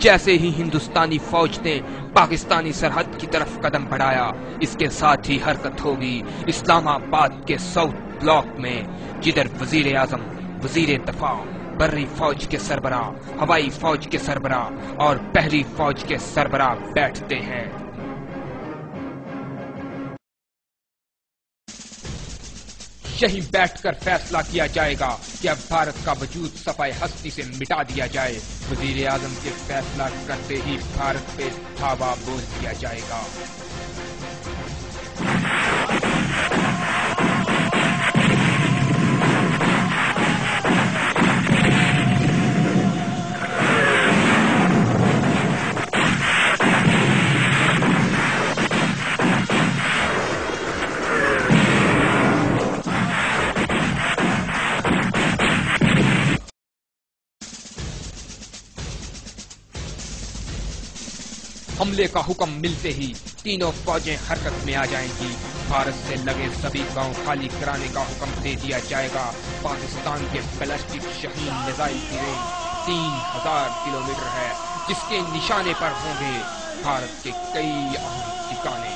जैसे ही हिंदुस्तानी फौज ने पाकिस्तानी सरहद की तरफ कदम बढ़ाया, इसके साथ ही हरकत होगी इस्लामाबाद के साउथ ब्लॉक में, जिधर वजीर आजम, वजीर दफा, बर्री फौज के सरबराह, हवाई फौज के सरबराह और बहरी फौज के सरबराह बैठते हैं। यहीं बैठकर फैसला किया जाएगा कि अब भारत का वजूद सफाए हस्ती से मिटा दिया जाए। वजीर आजम के फैसला करते ही भारत पे धावा बोल दिया जाएगा। हमले का हुक्म मिलते ही तीनों फौजें हरकत में आ जाएंगी। भारत से लगे सभी गांव खाली कराने का हुक्म दे दिया जाएगा। पाकिस्तान के बैलिस्टिक शाहीन मिसाइल की रेंज 3000 किलोमीटर है, जिसके निशाने पर होंगे भारत के कई अहम ठिकाने।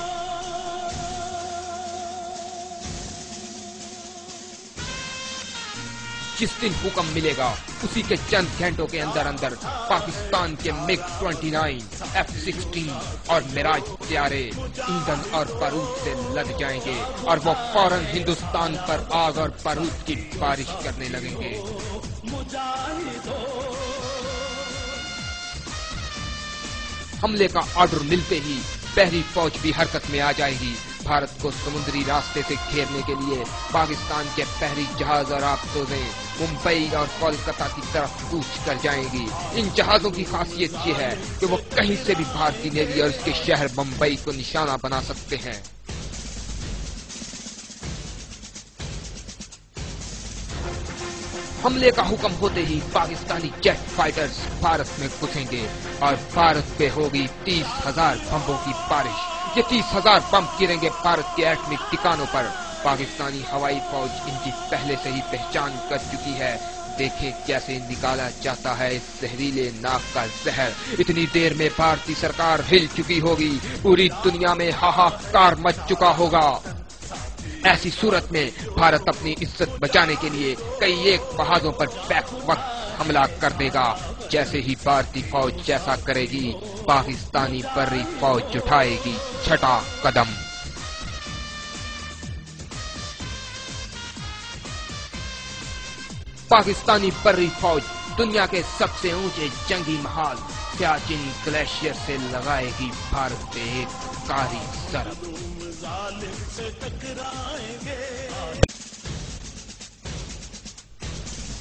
जिस दिन हुक्म मिलेगा उसी के चंद घंटों के अंदर अंदर पाकिस्तान के मिग 29, F-16 और मिराज हथियारे ईंधन और बारूद से लद जाएंगे और वो फौरन हिंदुस्तान पर आग और बारूद की बारिश करने लगेंगे। हमले का ऑर्डर मिलते ही बहरी फौज भी हरकत में आ जाएगी। भारत को समुद्री रास्ते से घेरने के लिए पाकिस्तान के बहरी जहाज और आबतोजें मुंबई और कोलकाता की तरफ कूच कर जाएंगी। इन जहाजों की खासियत ये है कि वो कहीं से भी भारतीय नेवी और उसके शहर मुंबई को निशाना बना सकते हैं। हमले का हुक्म होते ही पाकिस्तानी जेट फाइटर्स भारत में घुसेंगे और भारत पे होगी 30,000 बम्बों की बारिश। ये 30,000 बम गिरेंगे भारत के एटमिक ठिकानों पर। पाकिस्तानी हवाई फौज इनकी पहले से ही पहचान कर चुकी है। देखें कैसे निकाला जाता है इस जहरीले नाक का जहर। इतनी देर में भारतीय सरकार हिल चुकी होगी, पूरी दुनिया में हाहाकार मच चुका होगा। ऐसी सूरत में भारत अपनी इज्जत बचाने के लिए कई एक जहाजों पर बैक वक्त हमला कर देगा। जैसे ही भारतीय फौज जैसा करेगी, पाकिस्तानी बर्री फौज उठाएगी छठा कदम। पाकिस्तानी बर्री फौज दुनिया के सबसे ऊंचे जंगी महाल सियाचिन ग्लेशियर से लगाएगी भारत पे एक कारी सरब।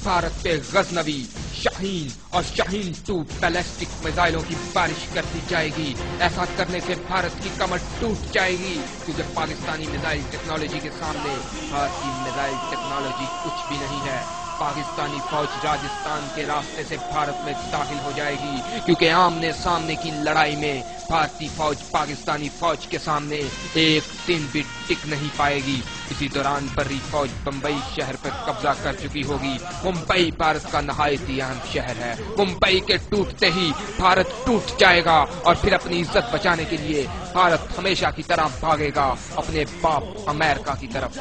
भारत पे गजनवी, शाहीन और शाहीन 2 बैलिस्टिक मिसाइलों की बारिश करती जाएगी। ऐसा करने से भारत की कमर टूट जाएगी, क्योंकि पाकिस्तानी मिसाइल टेक्नोलॉजी के सामने भारतीय मिसाइल टेक्नोलॉजी कुछ भी नहीं है। पाकिस्तानी फौज राजस्थान के रास्ते से भारत में दाखिल हो जाएगी, क्योंकि आमने सामने की लड़ाई में भारतीय फौज पाकिस्तानी फौज के सामने एक दिन भी टिक नहीं पाएगी। इसी दौरान बर्री फौज बम्बई शहर पर कब्जा कर चुकी होगी। मुंबई भारत का नहायत ही अहम शहर है। मुंबई के टूटते ही भारत टूट जाएगा और फिर अपनी इज्जत बचाने के लिए भारत हमेशा की तरह भागेगा अपने बाप अमेरिका की तरफ।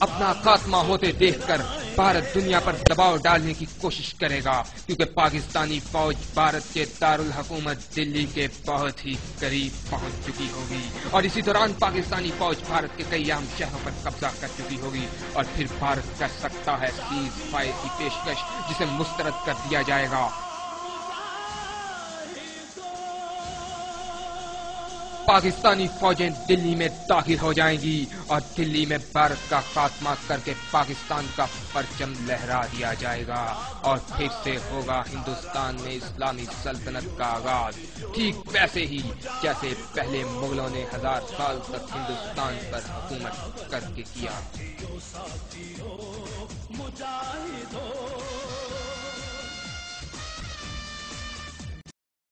अपना खात्मा होते देखकर भारत दुनिया पर दबाव डालने की कोशिश करेगा, क्योंकि पाकिस्तानी फौज भारत के दारुल हुकूमत दिल्ली के बहुत ही करीब पहुंच चुकी होगी और इसी दौरान पाकिस्तानी फौज भारत के कई अहम शहरों पर कब्जा कर चुकी होगी और फिर भारत कर सकता है सीज फायर की पेशकश, जिसे मुस्तरद कर दिया जाएगा। पाकिस्तानी फौजें दिल्ली में दाखिल हो जाएंगी और दिल्ली में भारत का खात्मा करके पाकिस्तान का परचम लहरा दिया जाएगा और फिर से होगा हिंदुस्तान में इस्लामी सल्तनत का आगाज, ठीक वैसे ही जैसे पहले मुगलों ने 1000 साल तक हिंदुस्तान पर हुकूमत करके किया।